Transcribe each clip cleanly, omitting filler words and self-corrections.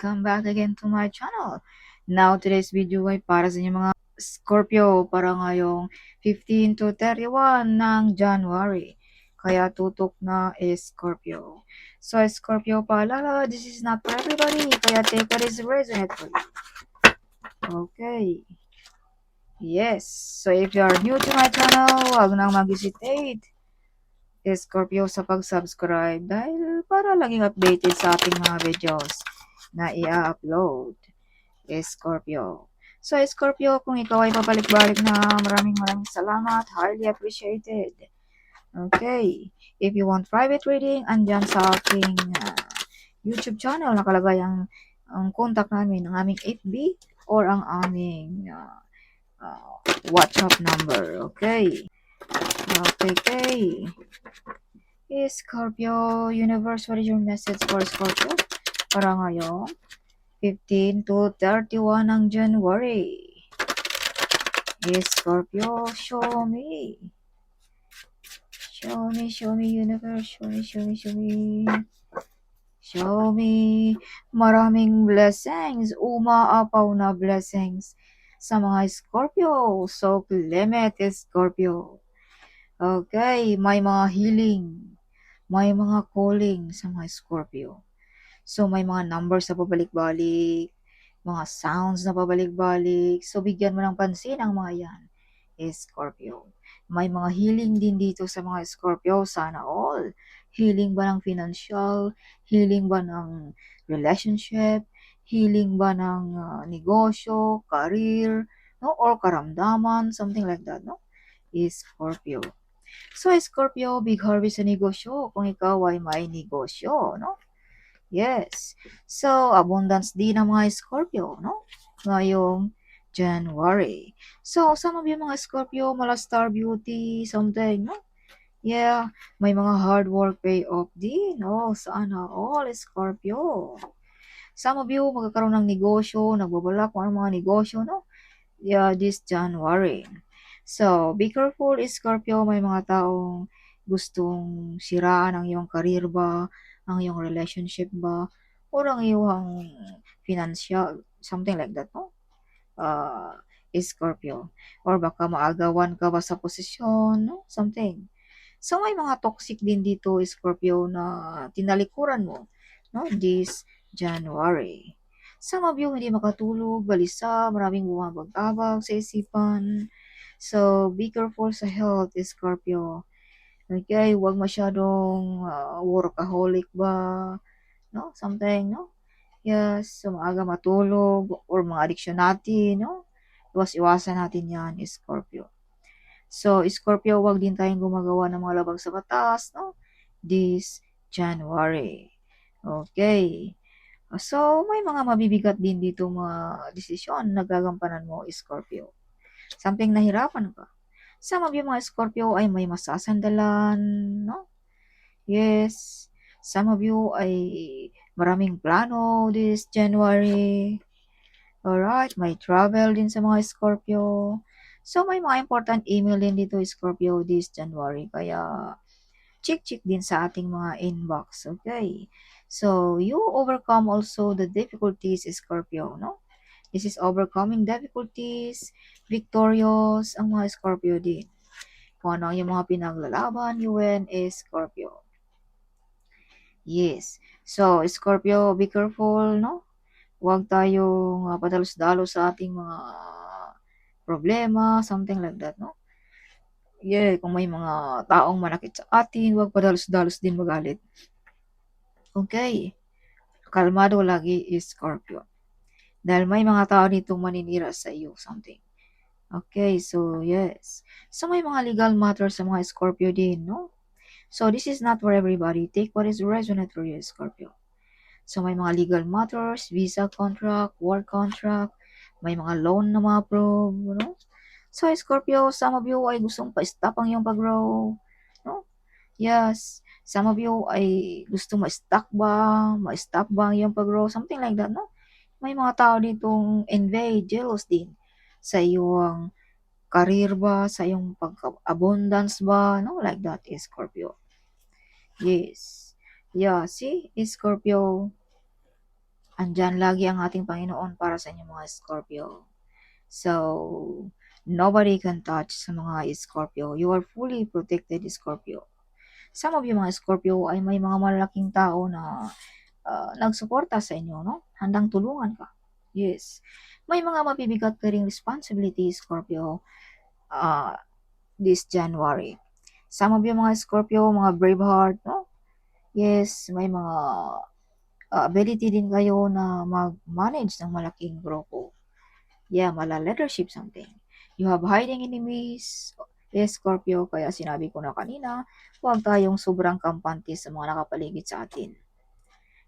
welcome back again to my channel. Now, today's video ay para sa inyo mga Scorpio para ngayong 15 to 31 ng January. Kaya tutok na is Scorpio. So, Scorpio paalala, this is not for everybody. Kaya take what is resonate for you. Okay. Yes. So, if you are new to my channel, huwag nang mag-hesitate Scorpio sa pag-subscribe dahil para laging updated sa ating mga videos na i-upload. Scorpio. So, Scorpio, kung ikaw ay pabalik-balik na maraming salamat. Highly appreciated. Okay. If you want private reading, andyan sa aking YouTube channel, nakalagay ang contact namin, ang aming FB or ang aming WhatsApp number. Okay. Okay. Scorpio Universe, what is your message for Scorpio? Para ngayon, 15 to 31 ng January. Scorpio, show me. Show me, universe. Show me. Show me. Maraming blessings. Umaapaw na blessings sa mga Scorpio. So, limit Scorpio. Okay, may mga healing. May mga calling sa mga Scorpio. So, may mga numbers na pabalik-balik, mga sounds na pabalik-balik. So, bigyan mo ng pansin ang mga yan, Scorpio. May mga healing din dito sa mga Scorpio, sana all. Healing ba ng financial? Healing ba ng relationship? Healing ba ng negosyo, career, no? Or karamdaman, something like that, no? Scorpio. So, Scorpio, big harvest sa negosyo kung ikaw ay may negosyo, no? Yes. So, abundance din ng mga Scorpio, no? Ngayong January. So, some of you mga Scorpio, mala star beauty, something, no? Yeah, may mga hard work pay off din, no? Sana all Scorpio. Some of you magkakaroon ng negosyo, nagbabalak kung ano mga negosyo, no? Yeah, this January. So, be careful, Scorpio, may mga taong gustong siraan ang iyong career ba, ang iyong relationship ba, or ang iyong financial, something like that, no? Scorpio. Or baka maagawan ka ba sa posisyon, no? Something. So, may mga toxic din dito, Scorpio, na tinalikuran mo, no? This January. Some of you hindi makatulog, balisa, maraming bumabag-abag sa isipan. So, be careful sa health, Scorpio. Okay, huwag masyadong workaholic ba, no? Something, no? Yes, so maaga matulog or mga addiction natin, no? Iwas-iwasan natin yan, Scorpio. So, Scorpio, huwag din tayong gumagawa ng mga labag sa batas, no? This January. Okay. So, may mga mabibigat din dito mga desisyon na gagampanan mo, Scorpio. Something nahirapan ka. Some of you mga Scorpio ay may masasandalan, no? Yes. Some of you ay maraming plano this January. Alright, may travel din sa mga Scorpio. So, may mga important email din dito, Scorpio, this January. Kaya, check din sa ating mga inbox. Okay? So, you overcome also the difficulties, Scorpio, no? This is overcoming difficulties, victorious, ang mga Scorpio din. Kung ano yung mga pinaglalaban, you win, is Scorpio. Yes. So, Scorpio, be careful, no? Huwag tayong padalos-dalos sa ating mga problema, something like that, no? Yeah, kung may mga taong manakit sa atin, huwag padalos-dalos din magalit. Okay. Kalmado lagi is Scorpio. Dahil may mga tao ditong maninira sa iyo, something. Okay, so yes. So may mga legal matters sa mga Scorpio din, no? So this is not for everybody. Take what is resonant for you, Scorpio. So may mga legal matters, visa contract, work contract, may mga loan na ma-approve, no? So Scorpio, some of you ay gustong pa-stop ang iyong pag-grow, no? Yes. Some of you ay gusto ma-stop ba ang iyong pag-grow, something like that, no? May mga tao ditong envy, jealous din sa iyong career ba, sa iyong pag-abundance ba, no? Like that, Scorpio. Yes. Yeah, see, Scorpio, Andyan lagi ang ating Panginoon para sa inyo mga Scorpio. So, nobody can touch sa mga Scorpio. You are fully protected, Scorpio. Some of you mga Scorpio ay may mga malalaking tao na nagsuporta sa inyo, no? Handang tulungan ka. Yes. May mga mabibigat ka ring responsibility, Scorpio, uh, this January. Some of you mga Scorpio, mga brave heart, no? Yes, may mga ability din kayo na mag-manage ng malaking grupo. Yeah, leadership something. You have hiding enemies, yes, Scorpio, kaya sinabi ko na kanina, huwag tayong sobrang kampante sa mga nakapaligid sa atin.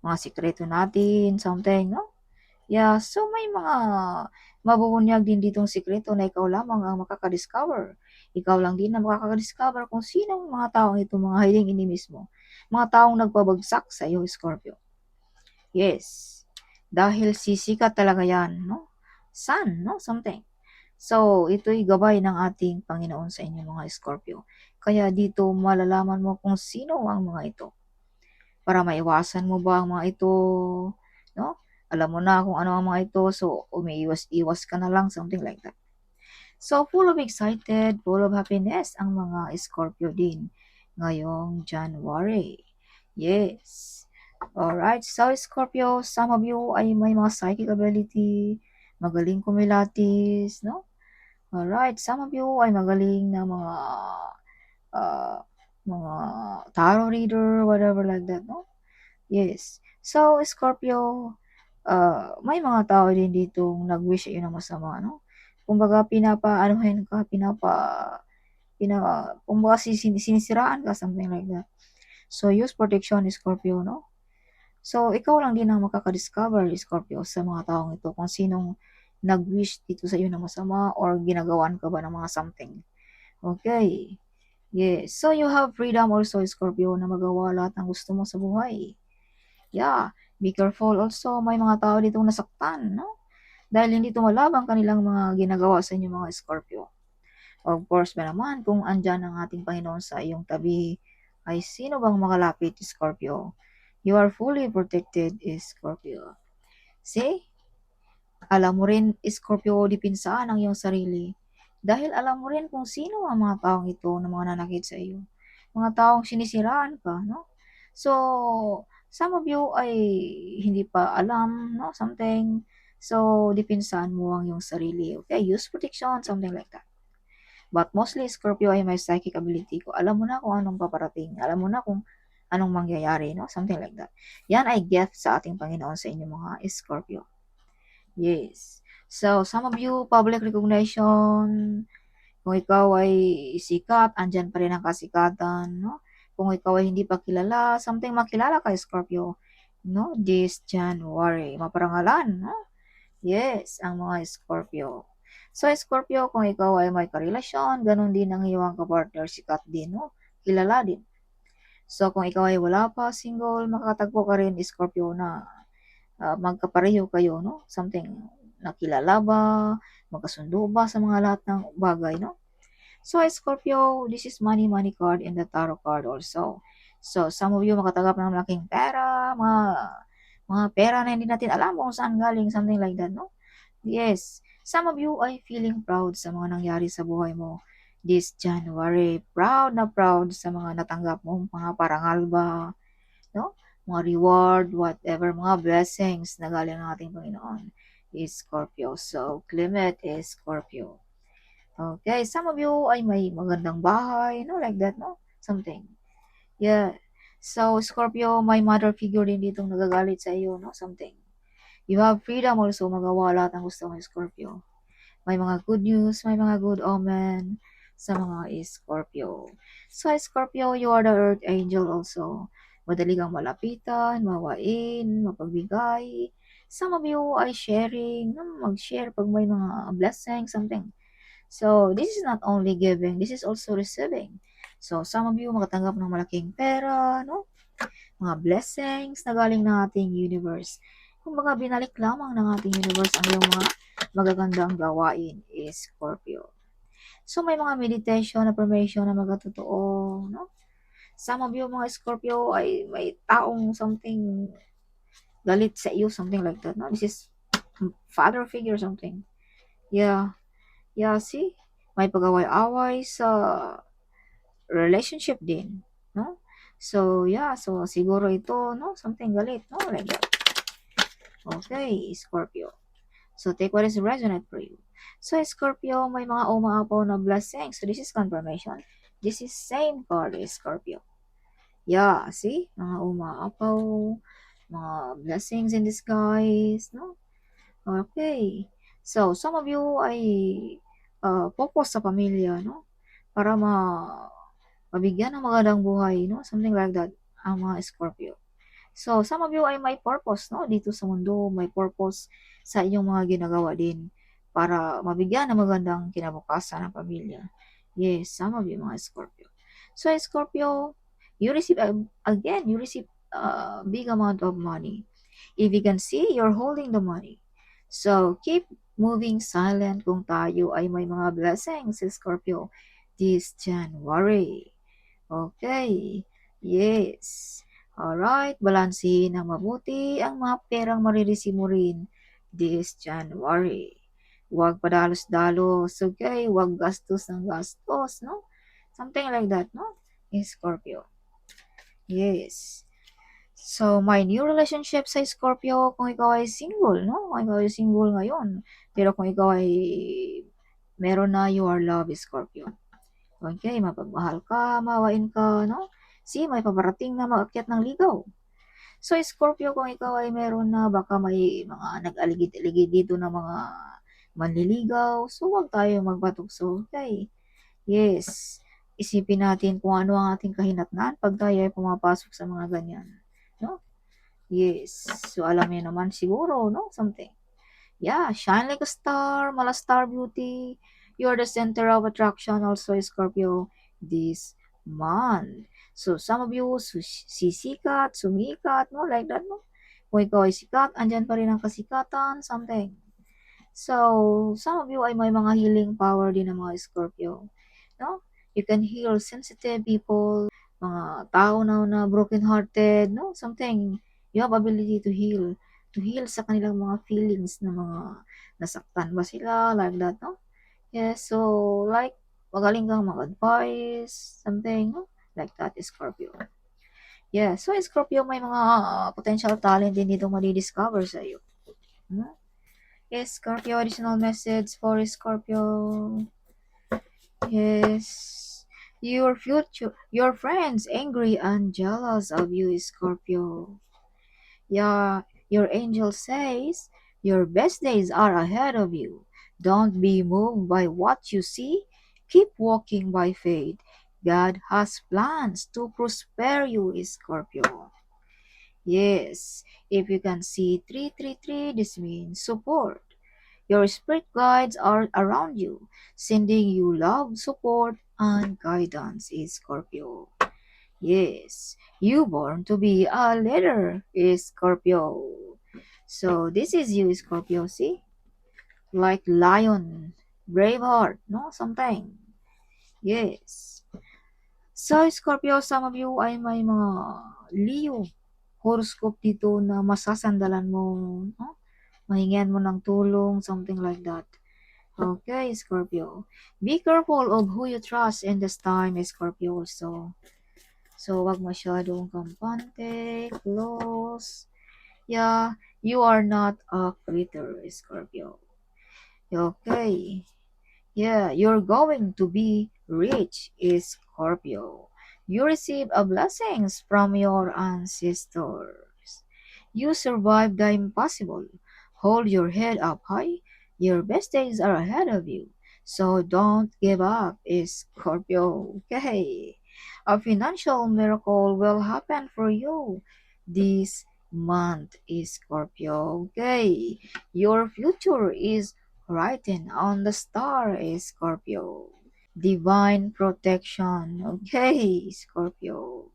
Mga sikreto natin, something, no? Yeah, so may mga mabubunyag din ditong sikreto na ikaw lamang ang makaka-discover. Ikaw lang din ang makaka-discover kung sino ang mga taong ito, mga hiding enemies mo. Mga taong nagpabagsak sa iyo, Scorpio. Yes. Dahil sisikat talaga yan, no? Sun, no? Something. So, ito'y gabay ng ating Panginoon sa inyo mga Scorpio. Kaya dito malalaman mo kung sino ang mga ito. Para maiwasan mo ba ang mga ito, no? Alam mo na kung ano ang mga ito, so umiiwas-iwas ka na lang, something like that. So, full of excited, full of happiness ang mga Scorpio din ngayong January. Yes. Alright, so Scorpio, some of you ay may mga psychic ability, magaling kumilatis, no? Alright, some of you ay magaling na uh, mga tarot reader, whatever like that, no? Yes. So, Scorpio, may mga tao din ditong nag-wish sa iyo ng masama, no? Kumbaga, pinapaanuhin ka, kumbaga sinisiraan ka, something like that. So, use protection, Scorpio, no? So, ikaw lang din ang makaka-discover, Scorpio, sa mga taong ito kung sinong nag-wish dito sa iyo ng masama or ginagawan ka ba ng mga something. Okay. Yes. So, you have freedom also, Scorpio, na magawa lahat ng gusto mo sa buhay. Yeah. Be careful also. May mga tao ditong nasaktan, no? Dahil hindi tumalab ang kanilang mga ginagawa sa inyo mga Scorpio. Of course ba naman, kung andyan ang ating Panginoon sa iyong tabi, ay sino bang makalapit, Scorpio? You are fully protected, Scorpio. See? Alam mo rin, Scorpio, dipinsaan ang iyong sarili. Dahil alam mo rin kung sino ang mga taong ito na mga nanakit sa iyo. Mga taong sinisiraan ka, no? So, some of you ay hindi pa alam, no? Something. So, dipinsaan mo ang iyong sarili. Okay? Use protection, something like that. But mostly, Scorpio ay may psychic ability ko. Alam mo na kung anong paparating. Alam mo na kung anong mangyayari, no? Something like that. Yan ay gift sa ating Panginoon sa inyo mga Scorpio. Yes. So, some of you, public recognition, kung ikaw ay sikat, andyan pa rin ang kasikatan, no? Kung ikaw ay hindi pa kilala, something makilala ka, Scorpio, no? This January, maparangalan, no? Yes, ang mga Scorpio. So, Scorpio, kung ikaw ay may karelasyon, ganun din ang iyong kapartner, sikat din, no? Kilala din. So, kung ikaw ay wala pa, single, makakatagpo ka rin, Scorpio, na magkapareho kayo, no? Something, nakilala ba, magkasundo ba sa mga lahat ng bagay, no? So, Scorpio, this is money card and the tarot card also. So, some of you makatanggap ng malaking pera, mga pera na hindi natin alam kung saan galing, something like that, no? Yes. Some of you ay feeling proud sa mga nangyari sa buhay mo this January. Proud na proud sa mga natanggap mo, mga parangal ba, no? Mga reward, whatever, mga blessings na galing ng ating Panginoon is Scorpio. So, Clement is Scorpio. Okay, some of you ay may magandang bahay, no? Like that, no? Something. Yeah. So, Scorpio, may mother figure din ditong nagagalit sa iyo, no? Something. You have freedom also magawa lahat ng gusto mo, Scorpio. May mga good news, may mga good omen sa mga Scorpio. So, Scorpio, you are the earth angel also. Madali kang malapitan, mawain, mapagbigay. Some of you ay sharing, mag-share pag may mga blessing, something. So, this is not only giving, this is also receiving. So, some of you makatanggap ng malaking pera, no? Mga blessings na galing ng ating universe. Kung mga binalik lamang ng ating universe ang iyong mga magagandang gawain is Scorpio. So, may mga meditation, affirmation na magkatotoo, no? Some of you, mga Scorpio, ay may taong something galit sa iyo, something like that. No, this is father figure something. Yeah, yeah. See, may pag-away-away sa relationship din, no? So yeah, so siguro ito, no, something galit, no, like that. Okay, Scorpio. So take what is resonant for you. So Scorpio, may mga umaapaw na blessing. So this is confirmation. This is same card, Scorpio. Yeah, see? Mga umaapaw, mga blessings in disguise, no? Okay. So, some of you ay focus sa pamilya, no? Para mabigyan ng magandang buhay, no? Something like that, ang mga Scorpio. So, some of you ay may purpose, no? Dito sa mundo, may purpose sa inyong mga ginagawa din para mabigyan ng magandang kinabukasan ng pamilya. Yes, some of you mga Scorpio. So, Scorpio, you receive, again, you receive a big amount of money. If you can see, you're holding the money. So, keep moving silent kung tayo ay may mga blessings, Scorpio, this January. Okay. Yes. Alright, balansehin ng mabuti ang mga perang marireceive mo rin this January. Huwag padalos-dalos, okay? Huwag gastos ng gastos, no? Something like that, no? Scorpio. Yes. So, my new relationship sa Scorpio, kung ikaw ay single, no? Kung ikaw ay single ngayon. Pero kung ikaw ay meron na, you are love, Scorpio. Okay, mapagmahal ka, mawain ka, no? See, may paparating na maakyat ng ligaw. So, Scorpio, kung ikaw ay meron na, baka may mga nag-aligid-aligid dito na mga manliligaw. So, huwag tayo magpatukso. Okay? Yes. Isipin natin kung ano ang ating kahinatnan pag tayo ay pumapasok sa mga ganyan. No? Yes. So, alam niyo naman siguro, no? Something. Yeah, shine like a star, mala star beauty. You're the center of attraction also, Scorpio, this month. So, some of you, sisikat, sumikat, no? Like that, no? Kung ikaw ay sikat, andyan pa rin ang kasikatan, something. So, some of you ay may mga healing power din ng mga Scorpio. No? You can heal sensitive people, mga tao na broken-hearted, no? Something. You have ability to heal sa kanilang mga feelings na mga nasaktan ba sila, like that, no? Yes, so, like, magaling kang mag-advise, something, no? Like that, Scorpio. Yeah, so Scorpio, may mga potential talent din dito madi-discover sa iyo. No? Yes, Scorpio, additional message for Scorpio. Yes. Your friends angry and jealous of you, Scorpio. Yeah, your angel says your best days are ahead of you. Don't be moved by what you see. Keep walking by faith. God has plans to prosper you, Scorpio. Yes, if you can see 333, this means support. Your spirit guides are around you, sending you love, support, and guidance, Scorpio. Yes, you born to be a leader, Scorpio. So this is you, Scorpio. See, like lion, brave heart, no, something. Yes. So Scorpio, some of you ay may mga Leo horoscope dito na masasandalan mo, no? Mahingian mo ng tulong, something like that. Okay, Scorpio. Be careful of who you trust in this time, Scorpio also. So, wag masyadong kampante, close. Yeah, you are not a quitter, Scorpio. Okay. Yeah, you're going to be rich, Scorpio. You receive a blessings from your ancestors. You survived the impossible. Hold your head up high. Your best days are ahead of you. So don't give up, Scorpio. Okay. A financial miracle will happen for you this month, Scorpio. Okay. Your future is written on the star, Scorpio. Divine protection. Okay, Scorpio.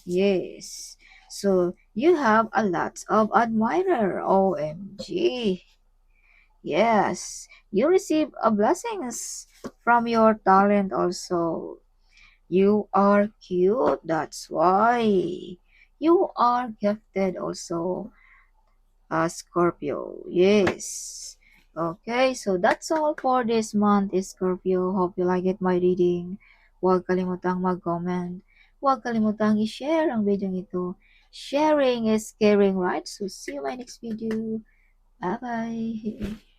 Yes. So you have a lot of admirer. OMG. Yes. You receive a blessings from your talent also. You are cute. That's why. You are gifted also. Scorpio. Yes. Okay, so that's all for this month, Scorpio. Hope you like it, my reading. Huwag kalimutang mag-comment. Huwag kalimutang i-share ang video ito. Sharing is caring, right? So, see you in my next video. Bye-bye.